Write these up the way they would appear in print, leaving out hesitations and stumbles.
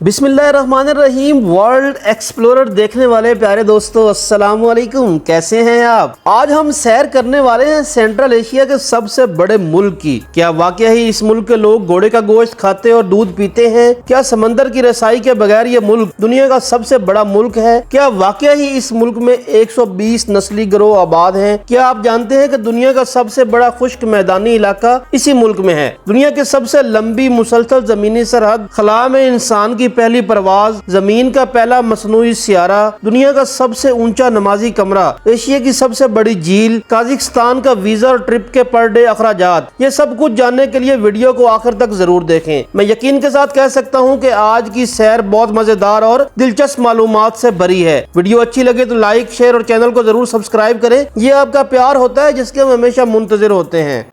बिस्मिल्लाहिर्रहमानिर्रहीम। World explorer देखने वाले प्यारे दोस्तों, अस्सलाम वालेकुम। कैसे हैं आप? आज हम सैर करने वाले हैं सेंट्रल एशिया के सबसे बड़े मुल्क की। क्या वाकई ही इस मुल्क के लोग घोड़े का गोश्त खाते और दूध पीते हैं? क्या समंदर की रसाई के बगैर ये मुल्क दुनिया का सबसे बड़ा मुल्क है? क्या वाकई ही इस मुल्क में 120 नस्ली गिरोह आबाद हैं? क्या आप जानते हैं कि दुनिया का सबसे बड़ा खुश्क मैदानी इलाका इसी मुल्क में है? दुनिया की सबसे लंबी मुसलसल जमीनी सरहद, खला में इंसान की पहली परवाज, जमीन का पहला मसनूई सियारा, दुनिया का सबसे ऊंचा नमाजी कमरा, एशिया की सबसे बड़ी झील, काजाकिस्तान का वीजा और ट्रिप के पर डे अखराजात, ये सब कुछ जानने के लिए वीडियो को आखिर तक जरूर देखें। मैं यकीन के साथ कह सकता हूँ कि आज की सैर बहुत मजेदार और दिलचस्प मालूमात से भरी है। वीडियो अच्छी लगे तो लाइक, शेयर और चैनल को जरूर सब्सक्राइब करें। ये आपका प्यार होता है जिसके हम हमेशा मुंतजिर होते हैं।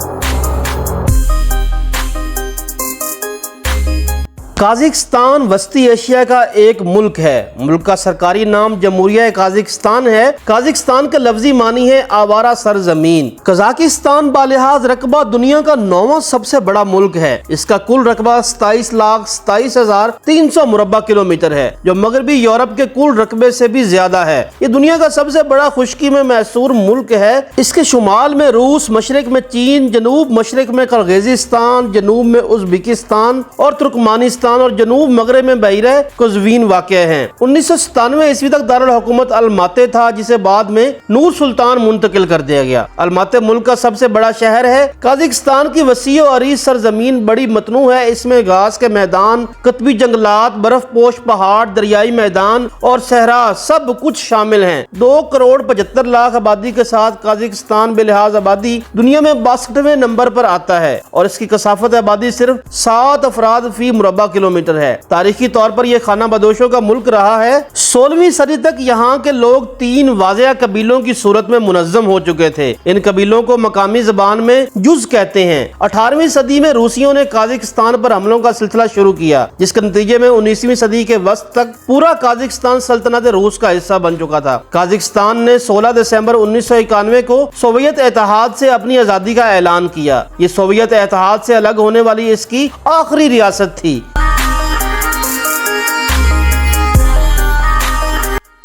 काजाकिस्तान वस्ती एशिया का एक मुल्क है। मुल्क का सरकारी नाम जमहूरिया काजाकिस्तान है। काजाकिस्तान का लफ्जी मानी है आवारा सरजमीन। कजाकिस्तान बालिहाज रकबा दुनिया का 9वां सबसे बड़ा मुल्क है। इसका कुल रकबा 27,27,300 मुरब्बा किलोमीटर है, जो मगरबी यूरोप के कुल रकबे से भी ज्यादा है। ये दुनिया का सबसे बड़ा खुश्की में मैसूर मुल्क है। इसके शुमाल में रूस, मशरक में चीन, जनूब मशरक में किर्गिस्तान, जनूब में उज़्बेकिस्तान और तुर्कमानिस्तान और जनूब मगरब में बहरा कज़वीन वाक़ हैं। 1997 ईस्वी तक दारुल हुकूमत अलमाते था, जिसे बाद में नूर सुल्तान मुंतकिल कर दिया गया। अलमाते मुल्क का सबसे बड़ा शहर है। काजाकिस्तान की वसी और अरीज सरजमीन बड़ी मतनू है। इसमें घास के मैदान, कतबी जंगलात, बर्फ पोश पहाड़, दरियाई मैदान और सहरा सब कुछ शामिल हैं। 2,75,00,000 आबादी के साथ काजाकिस्तान बेलिहाज आबादी दुनिया में 62वें नंबर पर आता है और इसकी कसाफत आबादी सिर्फ 7 अफराद फी मुरब्बा किलोमीटर है। तारीखी तौर पर यह खाना बदोशों का मुल्क रहा है। 16वीं सदी तक यहाँ के लोग 3 वाज़ेह कबीलों की सूरत में मुनज़्ज़म हो चुके थे। इन कबीलों को मकामी ज़बान में जुज़ कहते हैं। 18वीं सदी में रूसियों ने काजाकिस्तान पर हमलों का सिलसिला शुरू किया, जिसके नतीजे में 19वीं सदी के वस्त तक पूरा काजाकिस्तान सल्तनत रूस का हिस्सा बन चुका था। काजाकिस्तान ने 16 दिसंबर 1991 को सोवियत इत्तेहाद से अपनी आज़ादी का ऐलान किया। ये सोवियत इत्तेहाद से अलग होने वाली इसकी आखिरी रियासत थी।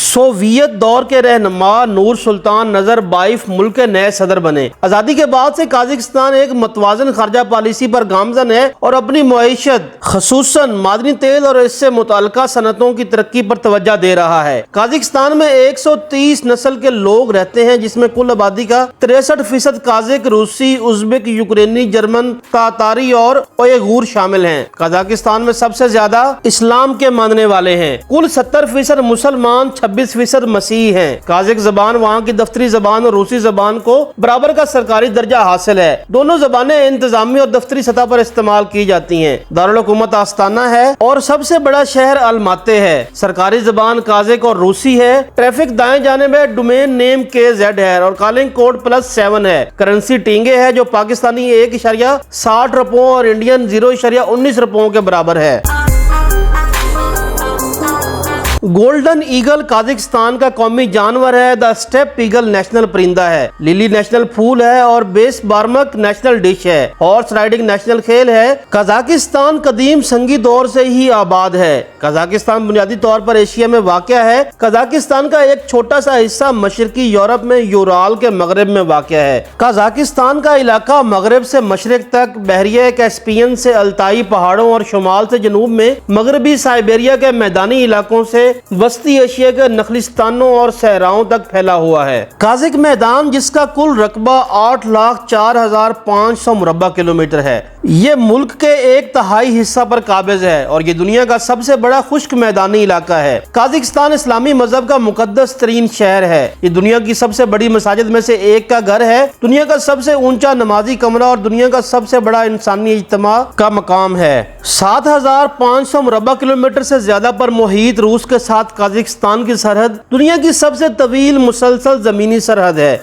सोवियत दौर के रहनुमा नूर सुल्तान नज़रबायेव मुल्क के नए सदर बने। आज़ादी के बाद से काजाकिस्तान एक मतवाज़न खर्जा पॉलिसी पर गामज़न है और अपनी मईशत ख़ुसूसन मादनी तेल और इससे मुताल्लिक़ा सनतों की तरक्की पर तवज्जो दे रहा है। काजाकिस्तान में 130 नस्ल के लोग रहते हैं, जिसमें कुल आबादी का 63% काज़क, रूसी, उज़्बेक, यूक्रेनी, जर्मन, तातारी और उयगूर शामिल हैं। काजाकिस्तान में सबसे ज्यादा इस्लाम के मानने वाले हैं। कुल 70% मुसलमान, 26% मसीही हैं। काज़क ज़बान वहाँ की दफ्तरी ज़बान और रूसी ज़बान को बराबर का सरकारी दर्जा हासिल है। दोनों ज़बानें इंतजामी और दफ्तरी सतह पर इस्तेमाल की जाती हैं। दारुल हुकूमत आस्ताना है और सबसे बड़ा शहर अलमाते है। सरकारी ज़बान काज़क और रूसी है। ट्रैफिक दाएं जाने में डोमेन नेम KZ है और कॉलिंग कोड +7 है। करेंसी टींगे है, जो पाकिस्तानी 1.60 रुपयों और इंडियन 0.19 रुपयों के बराबर है। गोल्डन ईगल काजाकिस्तान का कौमी जानवर है। द स्टेप ईगल नेशनल परिंदा है। लिली नेशनल फूल है और बेस बार्मक नेशनल डिश है। हॉर्स राइडिंग नेशनल खेल है। काजाकिस्तान कदीम संगी दौर से ही आबाद है। काजाकिस्तान बुनियादी तौर पर एशिया में वाक़या है। काजाकिस्तान का एक छोटा सा हिस्सा मशरकी यूरोप में यूराल के मगरब में वाक़या है। काजाकिस्तान का इलाका मगरब से मशरक तक बहरिया कैस्पियन से अल्ताई पहाड़ों और शुमाल से जनूब में मगरबी साइबेरिया के मैदानी इलाकों से वस्ती एशिया के नखलिस्तानों और सहराओं तक फैला हुआ है। काज़क मैदान, जिसका कुल रकबा 8,04,500 मुरब्बा किलोमीटर है, ये मुल्क के 1/3 हिस्सा पर काबिज है और ये दुनिया का सबसे बड़ा खुश्क मैदानी इलाका है। काजाकिस्तान इस्लामी मजहब का मुकद्दस तरीन शहर है। ये दुनिया की सबसे बड़ी मसाजिद में से एक का घर है, दुनिया का सबसे ऊंचा नमाजी कमरा और दुनिया का सबसे बड़ा इंसानी इज्तिमा का मकाम है। 7,500 मुरब्बा किलोमीटर से ज्यादा पर मुहीत रूस के साथ काजाकिस्तान की सरहद दुनिया की सबसे तवील मुसलसल जमीनी सरहद है।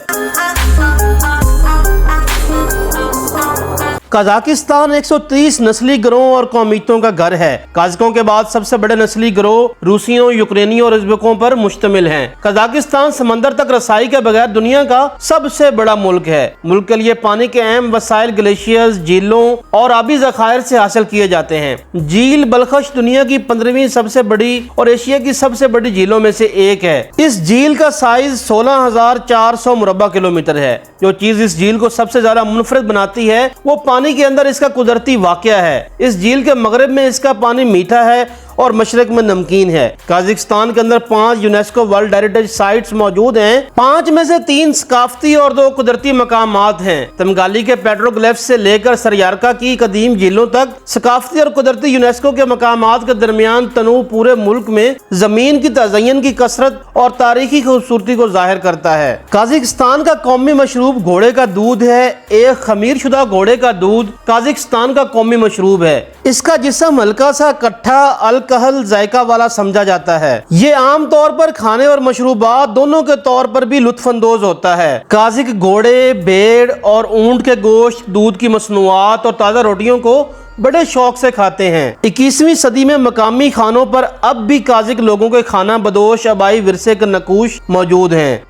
कजाकिस्तान 130 नस्ली गिरोह और कौमियतों का घर है। काज़कों के बाद सबसे बड़े नस्ली गिरोह रूसियों, यूक्रेनियों और उज़्बेकों पर मुश्तमिल हैं। कजाकिस्तान समंदर तक रसाई के बगैर दुनिया का सबसे बड़ा मुल्क है। मुल्क के लिए पानी के अहम वसाइल ग्लेशियर्स, झीलों और आबी ज़खायर से हासिल किए जाते हैं। झील बलखश दुनिया की 15वीं सबसे बड़ी और एशिया की सबसे बड़ी झीलों में से एक है। इस झील का साइज 16,400 मुरब्बा किलोमीटर है। जो चीज इस झील को सबसे ज्यादा मुनफरिद बनाती है वो पानी के अंदर इसका कुदरती वाकया है। इस झील के मगरब में इसका पानी मीठा है और मशरक में नमकीन है। काज़ाकिस्तान के अंदर 5 यूनेस्को वर्ल्ड हेरिटेज साइट्स मौजूद हैं। 5 में से 3 सकाफती और 2 कुदरती मकामात हैं। तमगाली के पेट्रोग्लिफ्स से लेकर सरयारका की कदीम झीलों तक सकाफती और कुदरती यूनेस्को के मकामात के दरमियान तनू पूरे मुल्क में जमीन की तज़य्युन की कसरत और तारीखी खूबसूरती को जाहिर करता है। काज़ाकिस्तान का कौमी मशरूब घोड़े का दूध है। एक खमीर शुदा घोड़े का दूध काज़ाकिस्तान का कौमी मशरूब है। इसका जिस्म हल्का सा कट्ठा अल्कोहल जायका वाला समझा जाता है। ये आम तौर पर खाने और मशरूबात दोनों के तौर पर भी लुत्फअंदोज होता है। काज़िक घोड़े, भेड़ और ऊंट के गोश्त, दूध की मसनूआत और ताज़ा रोटियों को बड़े शौक से खाते हैं। 21वीं सदी में मकामी खानों पर अब भी काज़िक लोगों के खाना बदोश आबाई विरसे के नकूश मौजूद हैं।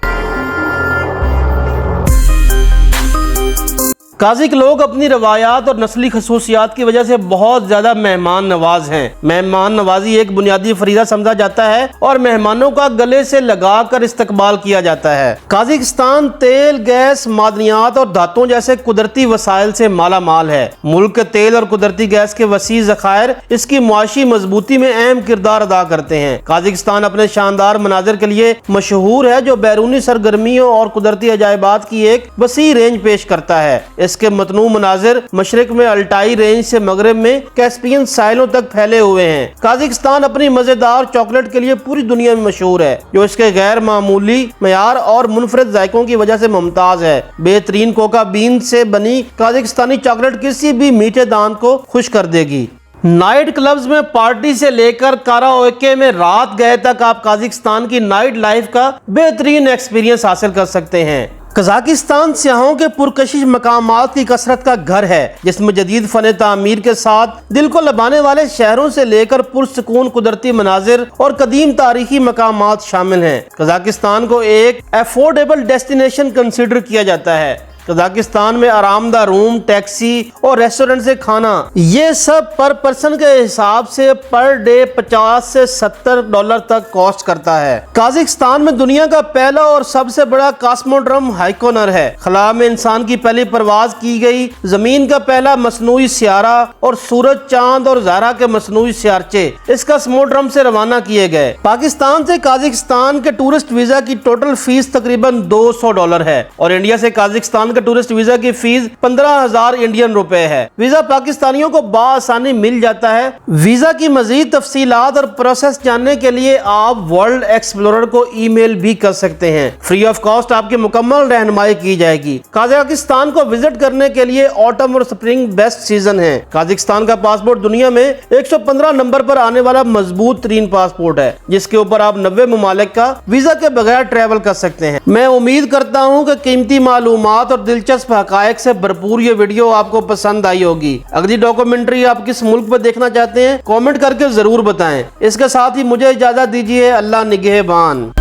काज़िक लोग अपनी रवायात और नस्ली खसूसियात की वजह से बहुत ज्यादा मेहमान नवाज हैं। मेहमान नवाजी एक बुनियादी फरीज़ा समझा जाता है और मेहमानों का गले से लगाकर इस्तकबाल किया जाता है। काज़ाकिस्तान तेल, गैस, मादनियात और धातुओं जैसे कुदरती वसाइल से माला माल है। मुल्क के तेल और कुदरती गैस के वसी ज़खायर इसकी मुआशी मजबूती में अहम किरदार अदा करते हैं। काज़ाकिस्तान अपने शानदार मनाजिर के लिए मशहूर है, जो बैरूनी सरगर्मियों और कुदरती अजायबात की एक वसी रेंज पेश करता है। इसके मतनू मनाजिर मशरक में अल्टाई रेंज से मगरब में कैस्पियन साहिलों तक फैले हुए हैं। काज़ाकिस्तान अपनी मजेदार चॉकलेट के लिए पूरी दुनिया में मशहूर है, जो इसके गैर मामूली मयार और मुनफरिद जायकों की वजह से मुमताज है। बेहतरीन कोका बीन से बनी काज़ाकिस्तानी चॉकलेट किसी भी मीठे दांत को खुश कर देगी। नाइट क्लब्स में पार्टी से लेकर काराओके में रात गए तक आप काज़ाकिस्तान की नाइट लाइफ का बेहतरीन एक्सपीरियंस हासिल कर सकते हैं। कजाकिस्तान सियाहों के पुरकशिश मकामात की कसरत का घर है, जिसमें जदीद फन तामीर के साथ दिल को लभाने वाले शहरों से लेकर पुरसकून कुदरती मनाजिर और कदीम तारीखी मकामात शामिल हैं। कजाकिस्तान को एक अफोर्डेबल डेस्टिनेशन कंसिडर किया जाता है। कजाकिस्तान में आरामदा रूम, टैक्सी और रेस्टोरेंट से खाना, ये सब पर पर्सन के हिसाब से पर डे 50 से $70 तक कॉस्ट करता है। काज़ाकिस्तान में दुनिया का पहला और सबसे बड़ा कॉस्मोड्रोम हाइकोनर है। खला में इंसान की पहली परवाज की गई, जमीन का पहला मसनूई सियारा और सूरज, चांद और ज़हरा के मसनूई सियारचे इस कॉस्मोड्रोम से रवाना किए गए। पाकिस्तान से काज़ाकिस्तान के टूरिस्ट वीजा की टोटल फीस तकरीबन $200 है और इंडिया से काज़ाकिस्तान टूरिस्ट वीजा की फीस 15,000 इंडियन रुपए है। वीजा पाकिस्तानियों को बाआसानी मिल जाता है। वीजा की मजीद तफसीलात और प्रोसेस जानने के लिए आप वर्ल्ड एक्सप्लोरर को ईमेल भी कर सकते हैं। फ्री ऑफ कॉस्ट आपकी मुकम्मल रहनुमाई की जाएगी। काज़ाकिस्तान को विजिट करने के लिए ऑटम और स्प्रिंग बेस्ट सीजन है। काज़ाकिस्तान का पासपोर्ट दुनिया में 115 नंबर पर आने वाला मजबूत तरीन पासपोर्ट है, जिसके ऊपर आप 90 ममालिक का वीजा के बगैर ट्रैवल कर सकते हैं। मैं उम्मीद करता हूँ कि कीमती मालूमात और दिलचस्प हकायक से भरपूर ये वीडियो आपको पसंद आई होगी। अगली डॉक्यूमेंट्री आप किस मुल्क पर देखना चाहते हैं कमेंट करके जरूर बताएं। इसके साथ ही मुझे इजाजत दीजिए। अल्लाह निगहबान।